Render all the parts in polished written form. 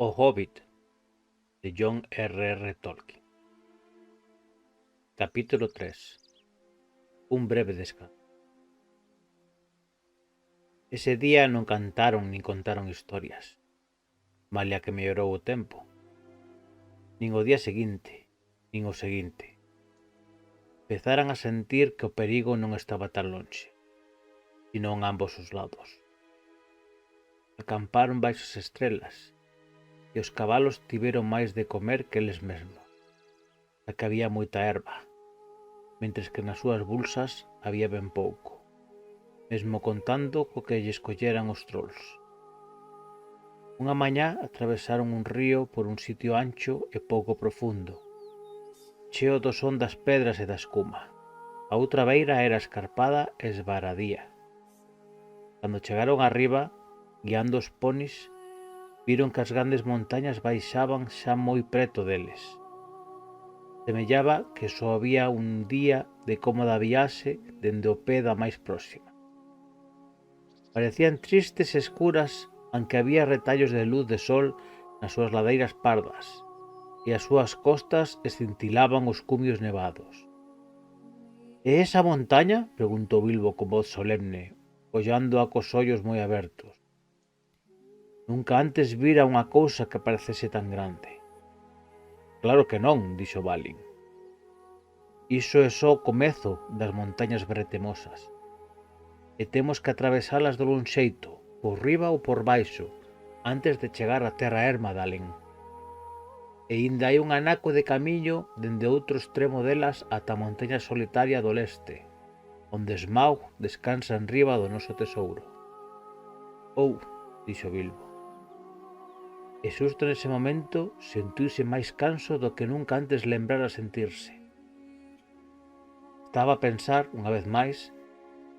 O Hobbit, de John R.R. Tolkien. Capítulo 3. Un breve descanso. Ese día non cantaron nin contaron historias, malia que mellorou o tempo. Nin o día seguinte, nin o seguinte. Empezaran a sentir que o perigo non estaba tan lonxe, sino en ambos os lados. Acamparon baixo as estrelas, e os cabalos tiveron máis de comer que eles mesmos, xa que había moita erva, mentres que nas súas bulsas había ben pouco, mesmo contando co que lles colleran os trolls. Unha mañá atravesaron un río por un sitio ancho e pouco profundo, cheo do son das pedras e da escuma. A outra beira era escarpada e esvaradía. Cando chegaron arriba, guiando os ponis, viron que as grandes montañas baixaban xa moi preto deles. Semellaba que só había un día de cómoda viaxe dende o pé da máis próxima. Parecían tristes e escuras, aunque había retallos de luz de sol nas súas ladeiras pardas, e as súas costas escintilaban os cumios nevados. «É esa montaña?» preguntou Bilbo con voz solemne, ollándoa cos ollos moi abertos. Nunca antes vira unha cousa que parecese tan grande. «Claro que non», dixo Balin. «Iso é só o comezo das montañas bretemosas, e temos que atravesalas do un xeito, por riba ou por baixo, antes de chegar á terra erma de Alén. E inda hai un anaco de camiño dende outro extremo delas ata a montaña solitaria do leste, onde Smaug descansa en riba do noso tesouro». «Oh», dixo Bilbo. E xusto nese momento sentiuse máis canso do que nunca antes lembrara sentirse. Estaba a pensar, unha vez máis,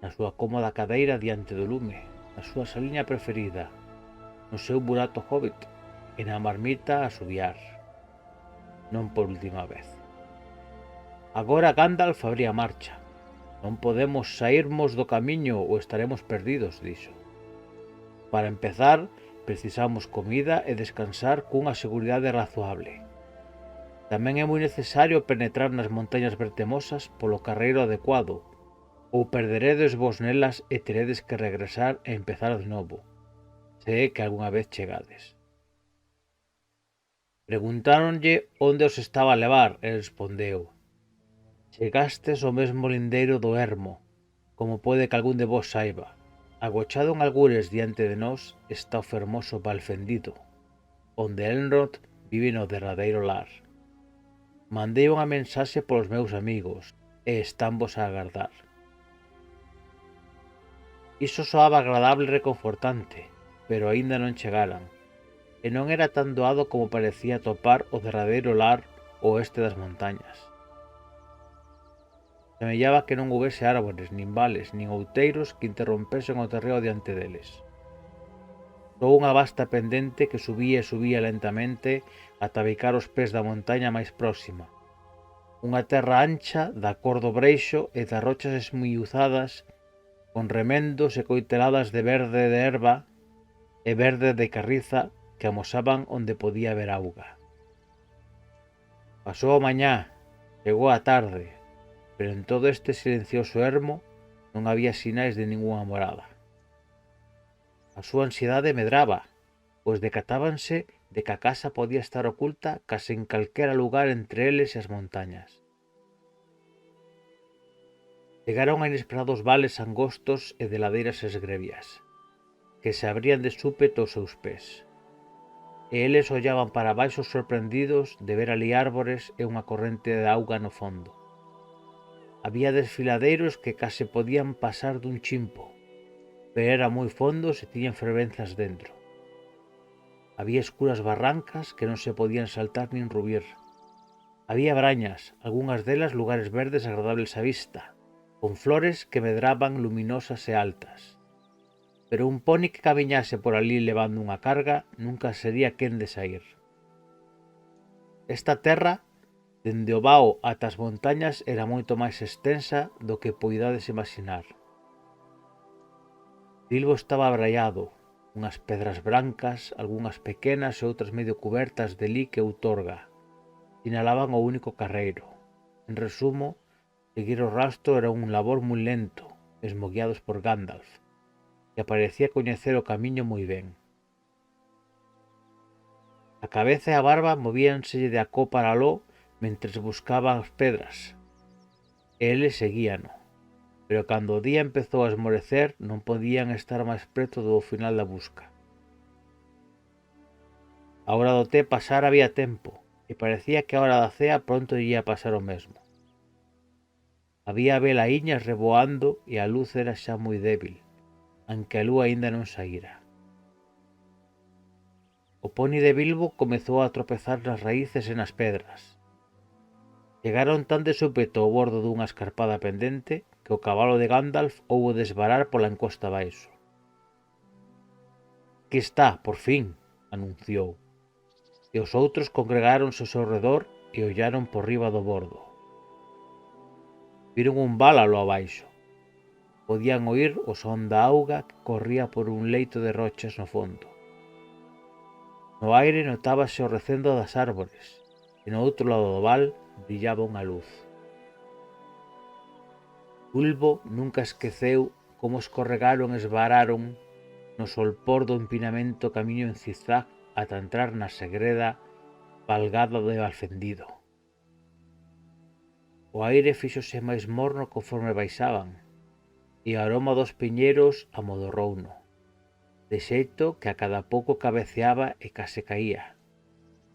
na súa cómoda cadeira diante do lume, na súa saliña preferida, no seu burato hobbit e na marmita a subiar. Non por última vez. Agora Gandalf abría marcha. Non podemos sairmos do camiño ou estaremos perdidos, dixo. Para empezar, precisamos comida e descansar cunha seguridade razoable. Tamén é moi necesario penetrar nas montañas vertemosas polo carreiro adecuado, ou perderedes vos nelas e teredes que regresar e empezar de novo, se é que algunha vez chegades. Preguntáronlle onde os estaba a levar e respondeu: «Chegastes ao mesmo lindeiro do Ermo, como pode que algún de vos saiba. Agochado en algures diante de nós está o fermoso Val Fendido, onde Elrond vive no derradeiro lar. Mandei unha mensaxe polos meus amigos e estanvos a agardar». Iso soaba agradable e reconfortante, pero aínda non chegaran, e non era tan doado como parecía topar o derradeiro lar ao oeste das montañas. Semellaba que non houbese árbores, nin vales, nin outeiros que interrompesen o terreo diante deles. Só unha vasta pendente que subía e subía lentamente ata bicar os pés da montaña máis próxima. Unha terra ancha da cor do breixo e das rochas esmiuzadas, con remendos e coiteladas de verde de erva e verde de carriza que amosaban onde podía haber auga. Pasou a mañá, chegou a tarde, pero en todo este silencioso ermo non había sinais de ningunha morada. A súa ansiedade medraba, pois decatábanse de que a casa podía estar oculta case en calquera lugar entre eles e as montañas. Chegaron a inesperados vales angostos e de ladeiras esgrevias, que se abrían de súpeto aos seus pés, e eles ollaban para baixo sorprendidos de ver ali árbores e unha corrente de auga no fondo. Había desfiladeiros que case podían pasar dun chimpo, pero eran moi fondos e tiñan fervenzas dentro. Había escuras barrancas que non se podían saltar nin rubir. Había brañas, algunhas delas lugares verdes agradables á vista, con flores que medraban luminosas e altas. Pero un poni que camiñase por ali levando unha carga nunca sería quen de sair. Esta terra, dende o vao ata as montañas, era moito máis extensa do que poidades imaginar. Bilbo estaba abraiado, unhas pedras brancas, algunhas pequenas e outras medio cubertas de lique ou torga, sinalaban o único carreiro. En resumo, seguir o rastro era un labor moi lento, mesmo guiados por Gandalf, que parecía coñecer o camiño moi ben. A cabeza e a barba movíanselle de acó para aló mentres buscaban as pedras, e eles seguíano. Pero cando o día empezou a esmorecer non podían estar máis preto do final da busca. A hora do té pasara había tempo, e parecía que a hora da cea pronto ia pasar o mesmo. Había velaíñas reboando e a luz era xa moi débil, aunque a lúa aínda non saíra. O poni de Bilbo comezou a tropezar nas raíces e nas pedras. Chegaron tan de súpeto ao bordo dunha escarpada pendente que o cabalo de Gandalf houbo de esvarar pola encosta abaixo. «Aquí está, por fin», anunciou, e os outros congregáronse ao seu redor e ollaron por riba do bordo. Viron un val alo abaixo. Podían oír o son da auga que corría por un leito de rochas no fondo. No aire notábase o recendo das árbores, e no outro lado do val brillaba unha luz. Bilbo nunca esqueceu como escorregaron e esvararon no solpor do empinamento camiño en zigzag ata entrar na segreda valgada de Valfendido. O aire fíxose máis morno conforme baixaban, e o aroma dos piñeiros amodorrouno, de xeito que a cada pouco cabeceaba e case caía,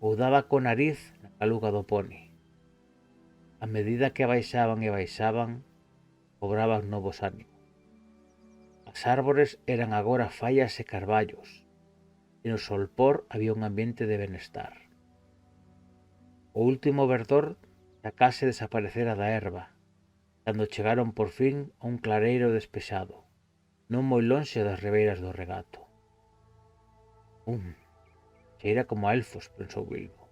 ou daba co nariz na caluga do poni. A medida que baixaban e baixaban, cobraban novos ánimos. As árbores eran agora fallas e carballos, e no solpor había un ambiente de benestar. O último verdor xa case desaparecera da erva, cando chegaron por fin a un clareiro despexado, non moi lonxe das ribeiras do regato. Cheira como a elfos, pensou Bilbo,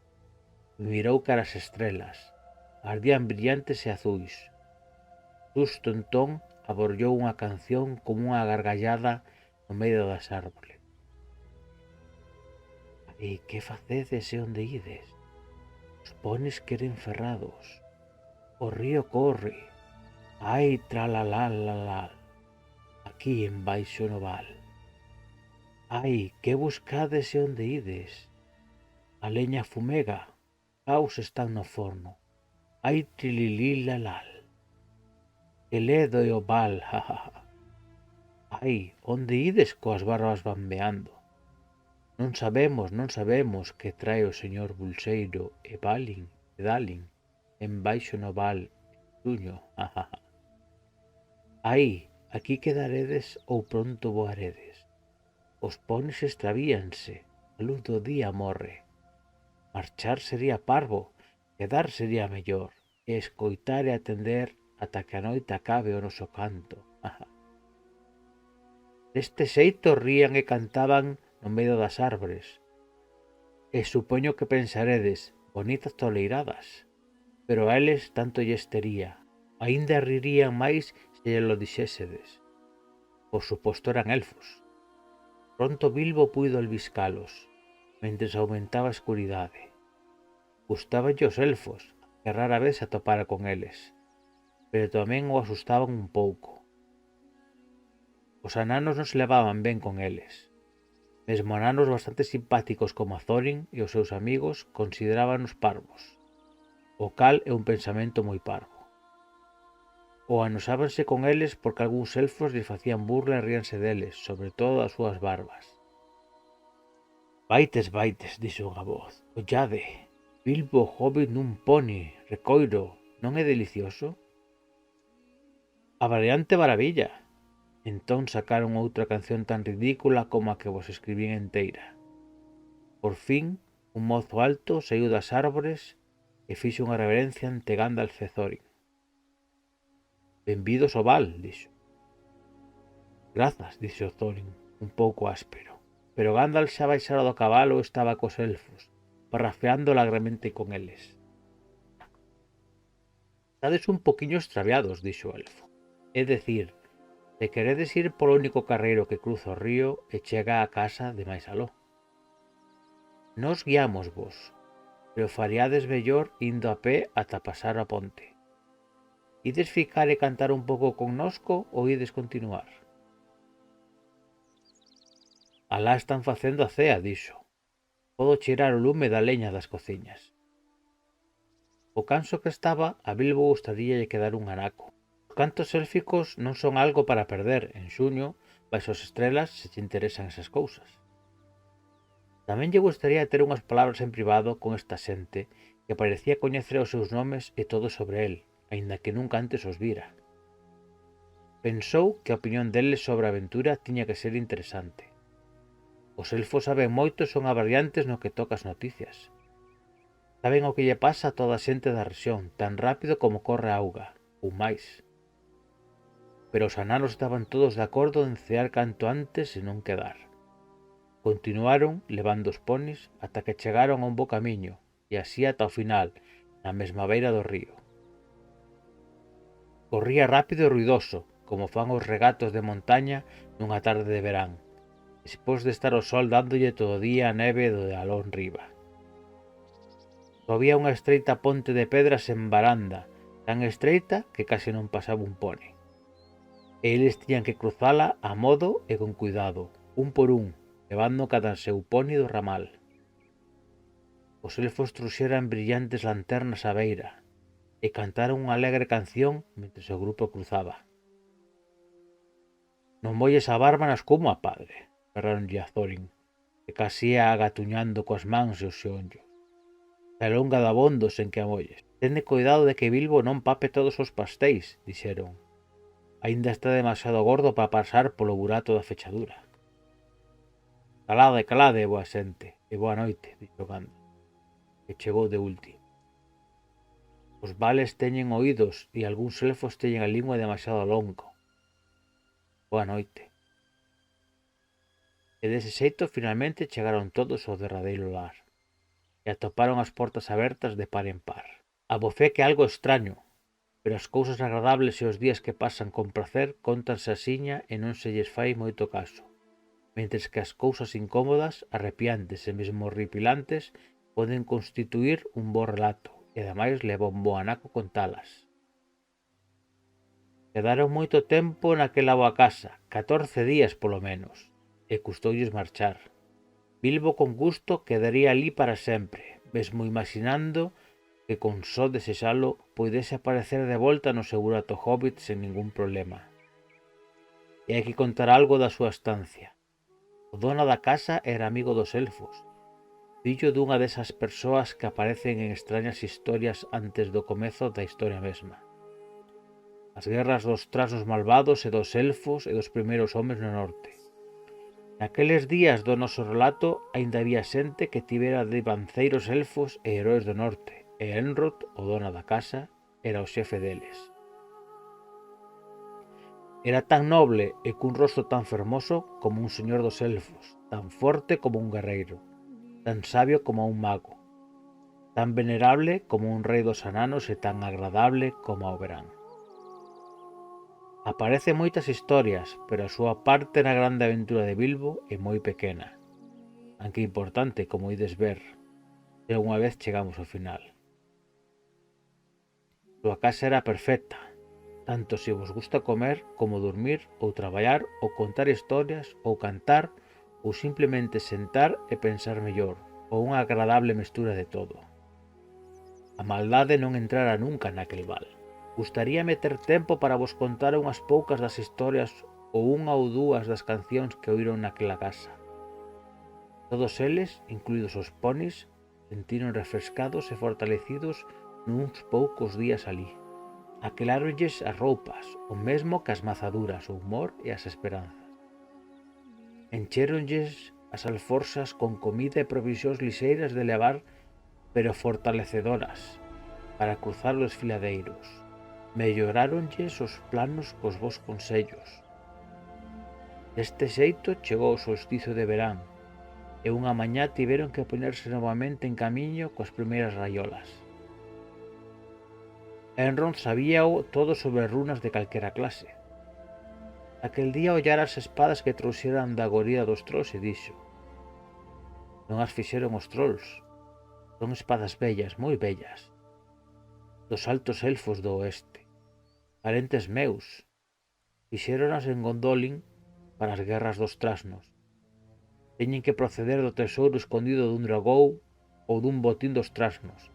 e mirou cara as estrelas, ardían brillantes e azuis. Xusto entón aborllou unha canción como unha gargallada no medio das árbores. «Ai, que facedes e onde ides? Os pones queren ferrados. O río corre. Ai, tralalalala. Aquí embaixo no val. Ai, que buscades e onde ides? A leña fumega, caos están no forno. Ai, trilililalal. Que ledo e o val, jajaja. Ai, onde ides coas barbas bambeando? Non sabemos que trae o señor Bulseiro e Balin e Dalin embaixo no val Tuño, jajaja. Ai, aquí quedaredes ou pronto voaredes. Os pones extravíanse, a luz do día morre. Marchar sería parvo, quedar sería mellor, e escoitar e atender ata que a noite acabe o noso canto. Deste xeito rían e cantaban no medio das árbores, e supoño que pensaredes, bonitas toleiradas, pero a eles tanto lles tería, aínda rirían máis se lo dixésedes. Por suposto eran elfos. Pronto Bilbo puido albiscalos, mentres aumentaba a escuridade. Gustábanlle os elfos, que rara vez se atopara con eles, pero tamén o asustaban un pouco. Os ananos non se levaban ben con eles. Mesmo ananos bastante simpáticos como a Thorin e os seus amigos considerábanos parvos, o cal é un pensamento moi parvo. Ou anosábanse con eles porque algúns elfos lles facían burla e ríanse deles, sobre todo das súas barbas. «Vaites, dixo unha voz, ollade, Bilbo hobbit nun poni, recoiro, non é delicioso?» «A variante maravilla!» Entón sacaron outra canción tan ridícula como a que vos escribín enteira. Por fin, un mozo alto saiu das árbores e fixo unha reverencia ante Gandalf e Thorin. «Benvidos ao val», dixo. «Grazas», dixo Thorin, un pouco áspero, pero Gandalf xa baixara do cabalo e estaba cos elfos, parrafeando alegremente con eles. «Estades un poquiño extraviados», dixo o elfo. «É dicir, Se queredes ir polo único carreiro que cruza o río e chega á casa de máis aló. Nos guiamos vos, pero faríades mellor indo a pé ata pasar a ponte. Ides ficar e cantar un pouco connosco ou ides continuar? Alá están facendo a cea, dixo. Podo cheirar o lume da leña das cociñas. O canso que estaba, a Bilbo gustaríalle quedar un anaco. Os cantos élficos non son algo para perder en xuño, baixo as estrelas, se te interesan esas cousas. Tamén lle gustaría ter unhas palabras en privado con esta xente que parecía coñecer os seus nomes e todo sobre el, aínda que nunca antes os vira. Pensou que a opinión deles sobre a aventura tiña que ser interesante. Os elfos saben moito e son avariantes no que toca as noticias. Saben o que lle pasa a toda a xente da rexión, tan rápido como corre a auga, ou máis. Pero os ananos estaban todos de acordo en cear canto antes e non quedar. Continuaron levando os ponis ata que chegaron a un bo camiño, e así ata o final, na mesma beira do río. Corría rápido e ruidoso, como fan os regatos de montaña nunha tarde de verán, despois de estar o sol dándolle todo o día a neve do de alón riba. Había unha estreita ponte de pedras en baranda, tan estreita que case non pasaba un pone. E eles tiñan que cruzala a modo e con cuidado, un por un, levando cada seu poni do ramal. Os elfos truxeran brillantes lanternas á beira e cantaron unha alegre canción mentre o grupo cruzaba. Non molles a barba na escuma, padre, berraronlle a Thorin, que casi ia agatuñando coas mans e os xeonllos. Se alonga dabondo sen que a molles. Tende cuidado de que Bilbo non pape todos os pastéis, dixeron. Aínda está demasiado gordo para pasar polo burato da fechadura. Calade, calade, boa xente, e boa noite, dixo Gandalf, que chegou de último. Os vales teñen oídos e algúns elfos teñen a lingua demasiado longa. Boa noite. E dese xeito finalmente chegaron todos ao derradeiro lar e atoparon as portas abertas de par en par. Abofé que algo extraño, pero as cousas agradables e os días que pasan con prazer contanse asiña e non se lles fai moito caso, mentres que as cousas incómodas, arrepiantes e mesmo horripilantes poden constituir un bo relato e ademais leva un bo anaco contalas. Quedaron moito tempo naquela boa casa, 14 días polo menos, e custoulles marchar. Bilbo con gusto quedaría alí para sempre, mesmo imaginando que con só desexalo poidese aparecer de volta no seu burato hobbit sen ningún problema. E hai que contar algo da súa estancia. O dono da casa era amigo dos elfos, fillo dunha desas persoas que aparecen en extrañas historias antes do comezo da historia mesma. As guerras dos trasos malvados e dos elfos e dos primeiros homes no norte. Naqueles días do noso relato aínda había xente que tivera de banceiros elfos e heróis do norte, e Elrond, o dono da casa, era o xefe deles. Era tan noble e cun rostro tan fermoso como un señor dos elfos, tan forte como un guerreiro, tan sabio como un mago, tan venerable como un rei dos ananos e tan agradable como ao verán. Aparece moitas historias, pero a súa parte na grande aventura de Bilbo é moi pequena, aunque importante, como ides ver, se unha vez chegamos ao final. A súa casa era perfecta, tanto se vos gusta comer como dormir ou traballar ou contar historias ou cantar ou simplemente sentar e pensar mellor, ou unha agradable mestura de todo. A maldade non entrara nunca naquel val. Gustaríame ter tempo para vos contar unhas poucas das historias ou unha ou dúas das cancións que oíron naquela casa. Todos eles, incluídos os ponis, sentiron refrescados e fortalecidos nuns poucos días alí. Aqueláronlles as roupas, o mesmo que as mazaduras, o humor e as esperanzas. Enchéronlles as alforzas con comida e provisións lixeiras de levar, pero fortalecedoras, para cruzar os filadeiros. Melloráronlles os planos cos vos consellos. Deste xeito chegou o solsticio de verán, e unha mañá tiveron que poñerse novamente en camiño coas primeiras raiolas. Elrond sabíao todo sobre runas de calquera clase. Aquel día ollara as espadas que trouxeran da gorida dos trolls e dixo: non as fixeron os trolls, son espadas bellas, moi bellas, dos altos elfos do oeste, parentes meus, fixéronas en Gondolin para as guerras dos trasnos. Teñen que proceder do tesouro escondido dun dragón ou dun botín dos trasnos,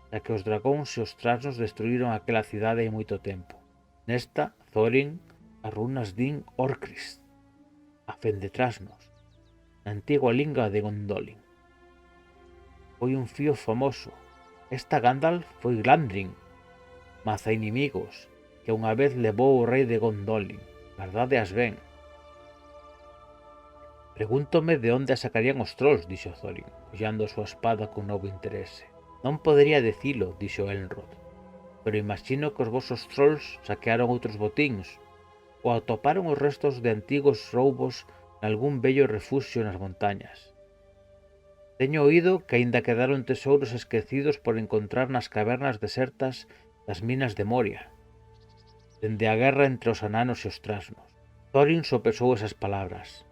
xa que os dragóns e os trasnos destruíron aquela cidade hai moito tempo. Nesta, Thorin, as runas din Orcrist, a fen de trasnos, na antigua linga de Gondolin. Foi un fío famoso. Esta Gandalf foi Glandrin, maza inimigos, que unha vez levou o rei de Gondolin. Verdade as ven. Pregúntome de onde a sacarían os trolls, dixo Thorin, ollando a súa espada con novo interese. Non podería dicilo, dixo Elrond, pero imagino que os vosos trolls saquearon outros botíns ou atoparon os restos de antigos roubos nalgún bello refuxio nas montañas. Teño oído que aínda quedaron tesouros esquecidos por encontrar nas cavernas desertas das minas de Moria, dende a guerra entre os ananos e os trasnos. Thorin sopesou esas palabras.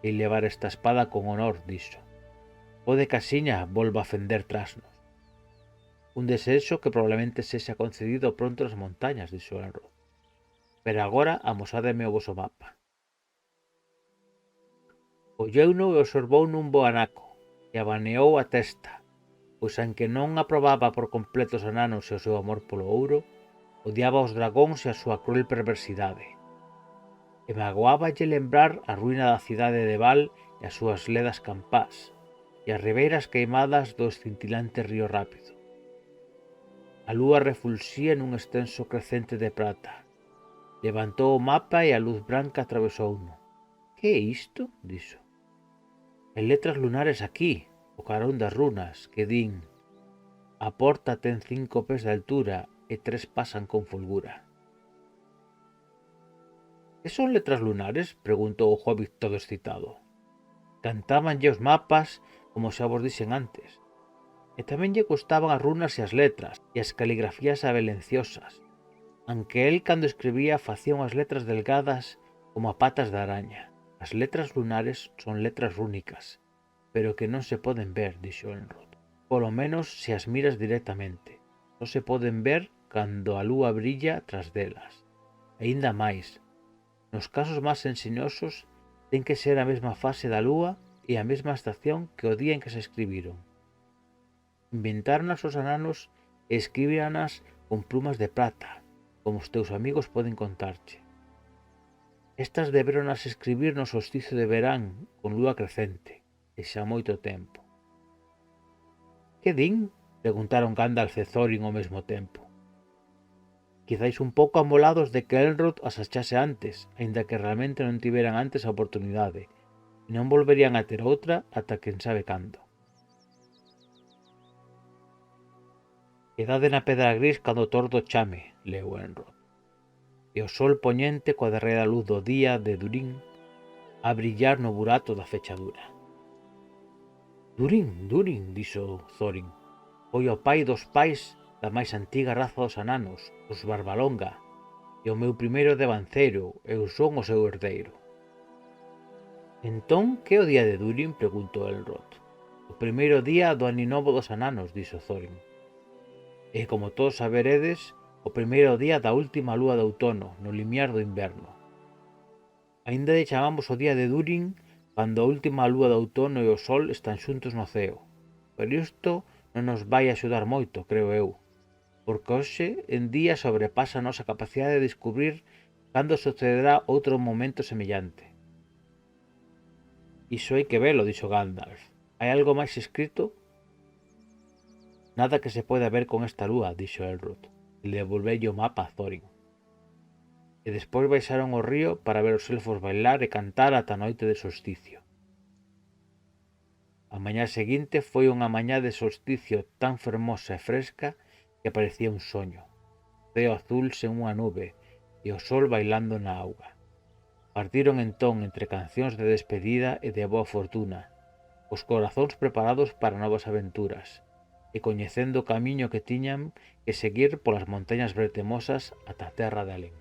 E levar esta espada con honor, dixo. Pode que asiña volva a fender trasnos. Un desexo que probablemente sexa concedido pronto nas montañas, dixo Elrond. Pero agora amosádeme o voso mapa. Olleuno e observou nun bo anaco, e abaneou a testa, pois aunque non aprobaba por completo os ananos e o seu amor polo ouro, odiaba os dragóns e a súa cruel perversidade. E magoáballe lembrar a ruína da cidade de Val e as súas ledas campás, e as ribeiras queimadas do escintilante río rápido. A lúa refulxía nun extenso crecente de prata. Levantou o mapa e a luz branca atravesouno. Que é isto? Dixo. En letras lunares aquí, o carón das runas, que din: a porta ten 5 pés de altura e 3 pasan con folgura. Que son letras lunares? Preguntou o hobbit todo excitado. Cantábanlle os mapas, como xa vos dixen antes, e tamén lle gustaban as runas e as letras, e as caligrafías abelenciosas, aunque el cando escribía facía unhas letras delgadas como a patas de araña. As letras lunares son letras rúnicas, pero que non se poden ver, dixo Elrond. Polo menos se as miras directamente. Só se poden ver cando a lúa brilla tras delas. E aínda máis, nos casos máis enxeñosos ten que ser a mesma fase da lúa e a mesma estación que o día en que se escribiron. Inventáronas os ananos e escribíranas con plumas de prata, como os teus amigos poden contarche. Estas deberonas escribir no solsticio de verán con lúa crecente, e xa moito tempo. Que din? Preguntaron Gandalf e Thorin ao mesmo tempo. Quizáis un pouco amolados de que Elrond as achase antes, aínda que realmente non tiveran antes a oportunidade, e non volverían a ter outra ata quen sabe cando. Quedade na pedra gris cando o tordo chame, leu Elrond, e o sol poñente coa derradeira luz do día de Durin a brillar no burato da fechadura. Durin, Durin, dixo Thorin, foi o pai dos pais da máis antiga raza dos ananos, os Barbalonga, e o meu primeiro devanceiro, eu son o seu herdeiro. Entón, que é o día de Durin? Preguntou Elrond. O primeiro día do aninovo dos ananos, dixo Thorin. E, como todos saberedes, o primeiro día da última lúa de outono, no limiar do inverno. Aínda lle chamamos o día de Durin cando a última lúa de outono e o sol están xuntos no ceo. Pero isto non nos vai axudar moito, creo eu, porque hoxe en día sobrepasa a nosa capacidade de descubrir cando sucederá outro momento semellante. Iso hai que velo, dixo Gandalf. Hai algo máis escrito? Nada que se poida ver con esta lúa, dixo Elrond, e devolveulle o mapa a Thorin. E despois baixaron ao río para ver os elfos bailar e cantar ata a noite de solsticio. A mañá seguinte foi unha mañá de solsticio tan fermosa e fresca que parecía un soño. Ceo azul sen unha nube e o sol bailando na auga. Partiron entón entre cancións de despedida e de boa fortuna, os corazóns preparados para novas aventuras, e coñecendo o camiño que tiñan que seguir polas montañas bretemosas ata a terra de alén.